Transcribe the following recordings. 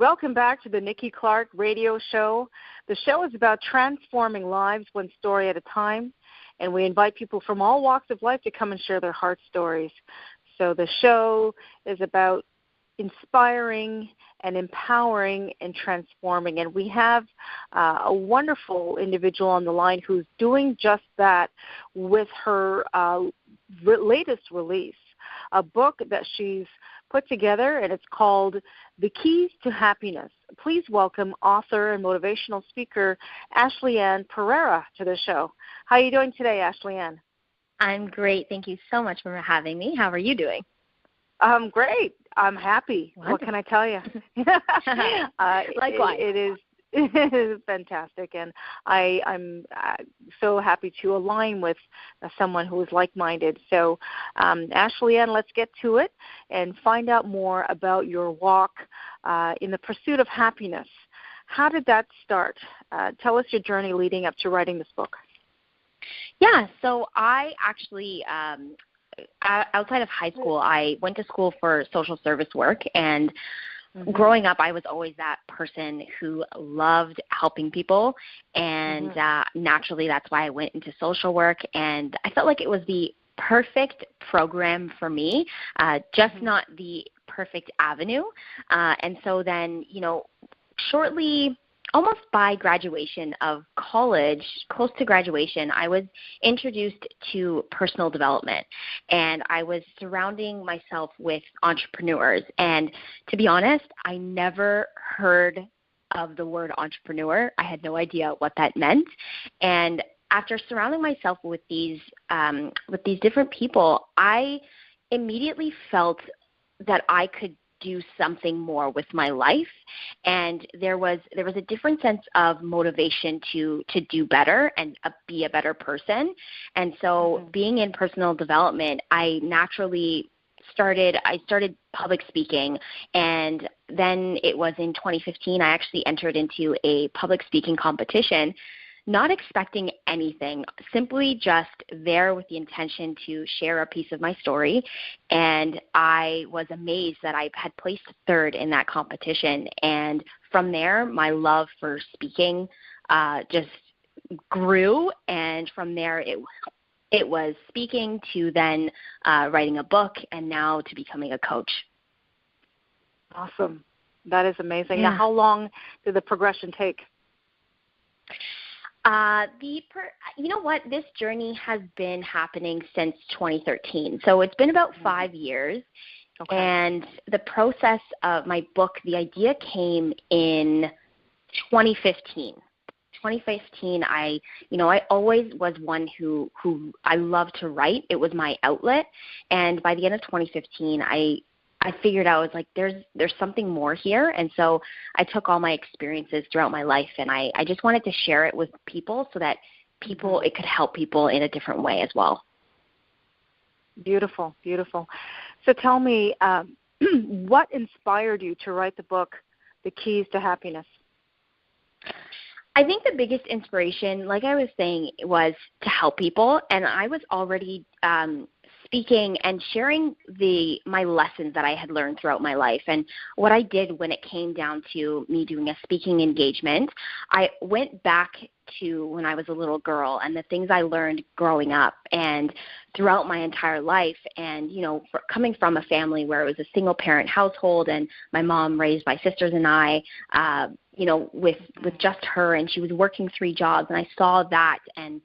Welcome back to the Nikki Clarke Radio Show. The show is about transforming lives one story at a time, and we invite people from all walks of life to come and share their heart stories. So the show is about inspiring and empowering and transforming, and we have a wonderful individual on the line who's doing just that with her latest release, a book that she's put together, and it's called The Keys to Happiness. Please welcome author and motivational speaker Ann Pereira to the show. How are you doing today, Ann? I'm great. Thank you so much for having me. How are you doing? I'm great. I'm happy. Wonderful. What can I tell you? Likewise. It is fantastic, and I'm so happy to align with someone who is like-minded. So, Ann, let's get to it and find out more about your walk in the pursuit of happiness. How did that start? Tell us your journey leading up to writing this book. Yeah, so I actually, outside of high school, I went to school for social service work, and growing up, I was always that person who loved helping people, and naturally that's why I went into social work, and I felt like it was the perfect program for me, just not the perfect avenue. And so then, shortly, almost by graduation of college, close to graduation, I was introduced to personal development, and I was surrounding myself with entrepreneurs. And to be honest, I never heard of the word entrepreneur. I had no idea what that meant. And after surrounding myself with these different people, I immediately felt that I could do something more with my life, and there was a different sense of motivation to do better and be a better person. And so being in personal development, I naturally started public speaking, and then it was in 2015 I actually entered into a public speaking competition, not expecting anything, simply just there with the intention to share a piece of my story. And I was amazed that I had placed third in that competition. And from there, my love for speaking just grew. And from there, it was speaking to then writing a book, and now to becoming a coach. Awesome. That is amazing. Yeah. Now, how long did the progression take? You know what? This journey has been happening since 2013. So it's been about 5 years. Okay. And the process of my book, the idea came in 2015. 2015, I always was one who I loved to write. It was my outlet. And by the end of 2015, I figured out, I was like, there's something more here. And so I took all my experiences throughout my life, and I just wanted to share it with people so that it could help people in a different way as well. Beautiful, beautiful. So tell me, what inspired you to write the book, The Keys to Happiness? I think the biggest inspiration, like I was saying, was to help people. And I was already speaking and sharing my lessons that I had learned throughout my life. And what I did when it came down to me doing a speaking engagement, I went back to when I was a little girl and the things I learned growing up and throughout my entire life. And, coming from a family where it was a single parent household, and my mom raised my sisters and I, with just her, and she was working 3 jobs, and I saw that, and,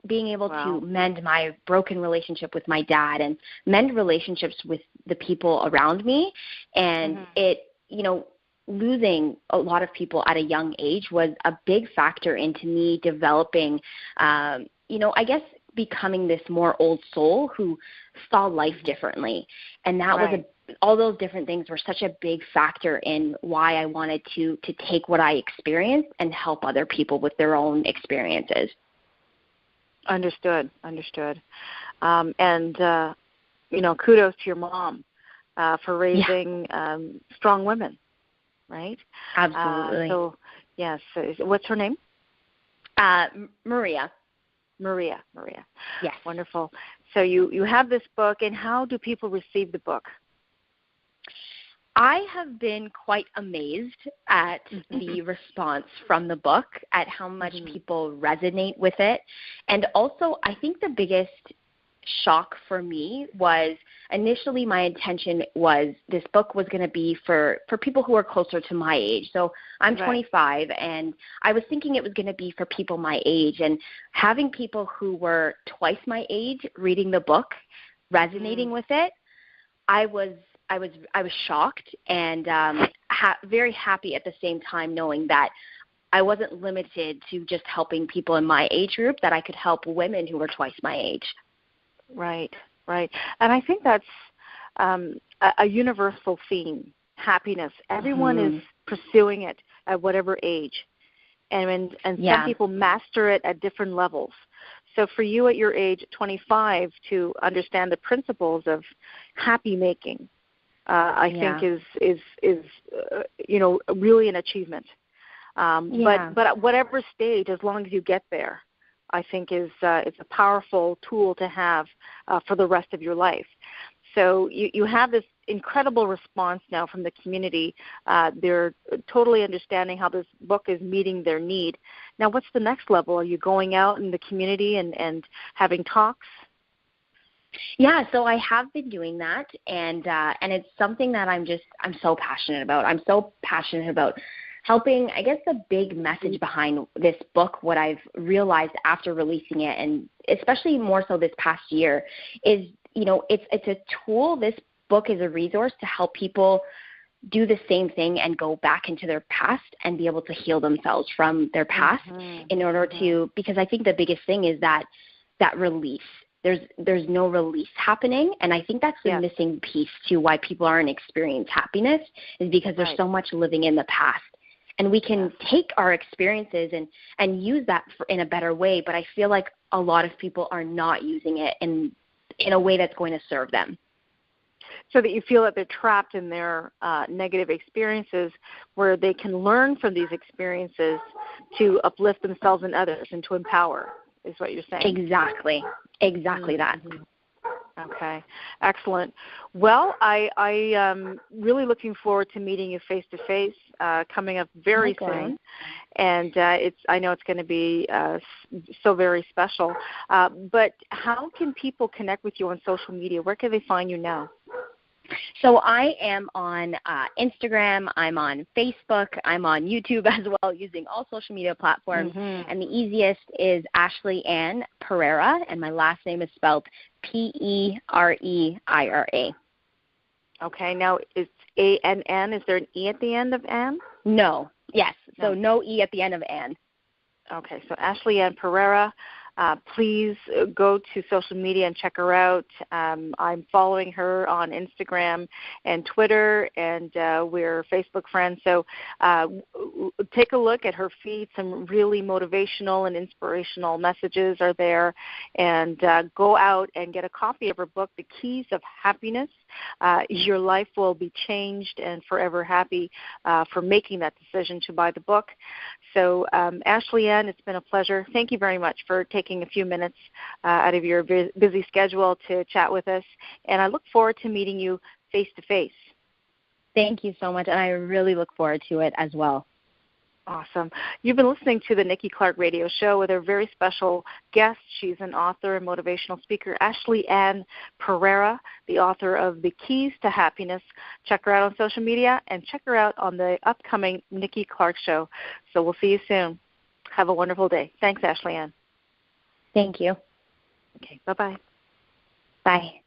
being able to mend my broken relationship with my dad and mend relationships with the people around me. And losing a lot of people at a young age was a big factor into me developing, I guess becoming this more old soul who saw life differently. And that was all those different things were such a big factor in why I wanted to take what I experienced and help other people with their own experiences. Understood. And kudos to your mom for raising strong women, right? Absolutely. So, yes. What's her name? Maria. Yes. Wonderful. So you have this book, and how do people receive the book? I have been quite amazed at the response from the book, at how much people resonate with it. And also, I think the biggest shock for me was, initially my intention was this book was going to be for people who are closer to my age. So I'm 25, and I was thinking it was going to be for people my age. And having people who were twice my age reading the book, resonating with it, I was shocked and very happy at the same time, knowing that I wasn't limited to just helping people in my age group, that I could help women who were twice my age. Right. And I think that's a universal theme, happiness. Everyone is pursuing it at whatever age. And some people master it at different levels. So for you at your age, 25, to understand the principles of happy making, I think is really an achievement. But at whatever stage, as long as you get there, I think it's a powerful tool to have for the rest of your life. So you have this incredible response now from the community. They're totally understanding how this book is meeting their need. Now, what's the next level? Are you going out in the community and having talks? Yeah, so I have been doing that, and it's something that I'm so passionate about. I'm so passionate about helping. I guess the big message behind this book, what I've realized after releasing it, and especially more so this past year, is, it's a tool. This book is a resource to help people do the same thing and go back into their past and be able to heal themselves from their past in order to, because I think the biggest thing is that release. There's no release happening, and I think that's the missing piece to why people aren't experiencing happiness, is because there's so much living in the past. And we can take our experiences and use that in a better way, but I feel like a lot of people are not using it in a way that's going to serve them. So that you feel that they're trapped in their negative experiences, where they can learn from these experiences to uplift themselves and others and to empower, is what you're saying. Exactly that. Okay, excellent. Well, I'm really looking forward to meeting you face to face, coming up very soon, and I know it's going to be so very special. But how can people connect with you on social media? Where can they find you now? So I am on Instagram, I'm on Facebook, I'm on YouTube as well, using all social media platforms. And the easiest is Ashley Ann Pereira, and my last name is spelled Pereira. Okay, now it's A-N-N. Is there an E at the end of Ann? No. Yes, so no E at the end of Ann. Okay, so Ashley Ann Pereira. Please go to social media and check her out. I'm following her on Instagram and Twitter, and we're Facebook friends. So take a look at her feed. Some really motivational and inspirational messages are there. And go out and get a copy of her book, The Keys of Happiness. Your life will be changed and forever happy for making that decision to buy the book. So, Ashley Ann, it's been a pleasure. Thank you very much for taking a few minutes out of your busy schedule to chat with us. And I look forward to meeting you face to face. Thank you so much, and I really look forward to it as well. Awesome. You've been listening to the Nikki Clarke Radio Show with a very special guest. She's an author and motivational speaker, Ashley Ann Pereira, the author of The Keys to Happiness. Check her out on social media and check her out on the upcoming Nikki Clarke Show. So we'll see you soon. Have a wonderful day. Thanks, Ashley Ann. Thank you. Okay, bye-bye. Bye.